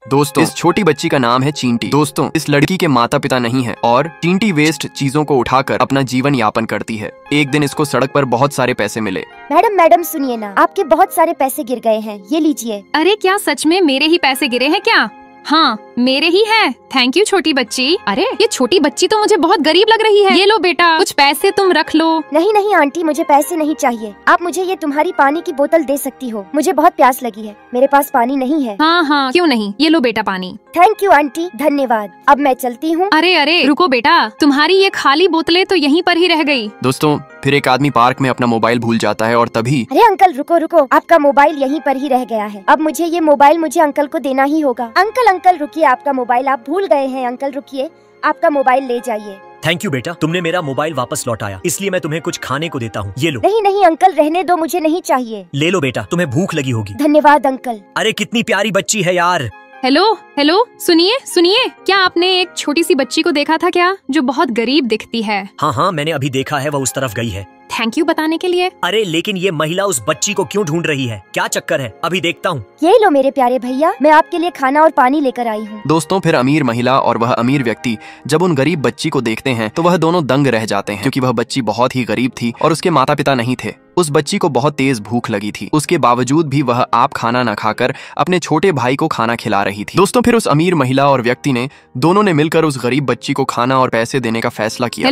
दोस्तों इस छोटी बच्ची का नाम है चींटी। दोस्तों इस लड़की के माता पिता नहीं है और चींटी वेस्ट चीजों को उठाकर अपना जीवन यापन करती है। एक दिन इसको सड़क पर बहुत सारे पैसे मिले। मैडम सुनिए ना, आपके बहुत सारे पैसे गिर गए हैं, ये लीजिए। अरे क्या सच में मेरे ही पैसे गिरे हैं क्या? हाँ मेरे ही है। थैंक यू छोटी बच्ची। अरे ये छोटी बच्ची तो मुझे बहुत गरीब लग रही है। ये लो बेटा, कुछ पैसे तुम रख लो। नहीं आंटी, मुझे पैसे नहीं चाहिए। आप मुझे ये तुम्हारी पानी की बोतल दे सकती हो, मुझे बहुत प्यास लगी है, मेरे पास पानी नहीं है। हाँ क्यों नहीं, ये लो बेटा पानी। थैंक यू आंटी, धन्यवाद। अब मैं चलती हूँ। अरे रुको बेटा, तुम्हारी ये खाली बोतलें तो यहीं पर ही रह गई। दोस्तों फिर एक आदमी पार्क में अपना मोबाइल भूल जाता है और तभी अरे अंकल रुको, आपका मोबाइल यहीं पर ही रह गया है। अब मुझे ये मोबाइल मुझे अंकल को देना ही होगा। अंकल रुकिए, आपका मोबाइल आप भूल गए हैं। अंकल रुकिए, आपका मोबाइल ले जाइए। थैंक यू बेटा, तुमने मेरा मोबाइल वापस लौटाया, इसलिए मैं तुम्हें कुछ खाने को देता हूँ। ये लो। नहीं अंकल, रहने दो, मुझे नहीं चाहिए। ले लो बेटा, तुम्हें भूख लगी होगी। धन्यवाद अंकल। अरे कितनी प्यारी बच्ची है यार। हेलो सुनिए, क्या आपने एक छोटी सी बच्ची को देखा था क्या, जो बहुत गरीब दिखती है? हाँ मैंने अभी देखा है, वह उस तरफ गई है। थैंक यू बताने के लिए। अरे लेकिन ये महिला उस बच्ची को क्यों ढूंढ रही है, क्या चक्कर है? अभी देखता हूँ। ये लो मेरे प्यारे भैया, मैं आपके लिए खाना और पानी लेकर आई हूँ। दोस्तों फिर अमीर महिला और वह अमीर व्यक्ति जब उन गरीब बच्ची को देखते हैं तो वह दोनों दंग रह जाते हैं, क्योंकि वह बच्ची बहुत ही गरीब थी और उसके माता पिता नहीं थे। उस बच्ची को बहुत तेज भूख लगी थी, उसके बावजूद भी वह आप खाना न खाकर अपने छोटे भाई को खाना खिला रही थी। दोस्तों फिर उस अमीर महिला और व्यक्ति ने दोनों ने मिलकर उस गरीब बच्ची को खाना और पैसे देने का फैसला किया।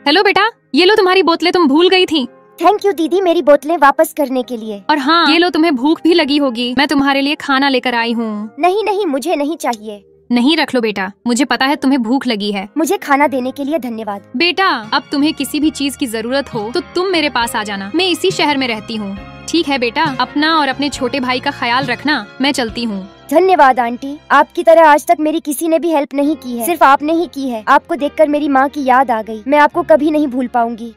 हेलो बेटा, ये लो तुम्हारी बोतलें, तुम भूल गई थी। थैंक यू दीदी, मेरी बोतलें वापस करने के लिए। और हाँ ये लो, तुम्हें भूख भी लगी होगी, मैं तुम्हारे लिए खाना लेकर आई हूँ। नहीं मुझे नहीं चाहिए। नहीं रख लो बेटा, मुझे पता है तुम्हें भूख लगी है। मुझे खाना देने के लिए धन्यवाद। बेटा अब तुम्हें किसी भी चीज की जरूरत हो तो तुम मेरे पास आ जाना, मैं इसी शहर में रहती हूँ। ठीक है बेटा, अपना और अपने छोटे भाई का ख्याल रखना, मैं चलती हूँ। धन्यवाद आंटी, आपकी तरह आज तक मेरी किसी ने भी हेल्प नहीं की है, सिर्फ आपने ही की है। आपको देखकर मेरी माँ की याद आ गई, मैं आपको कभी नहीं भूल पाऊंगी।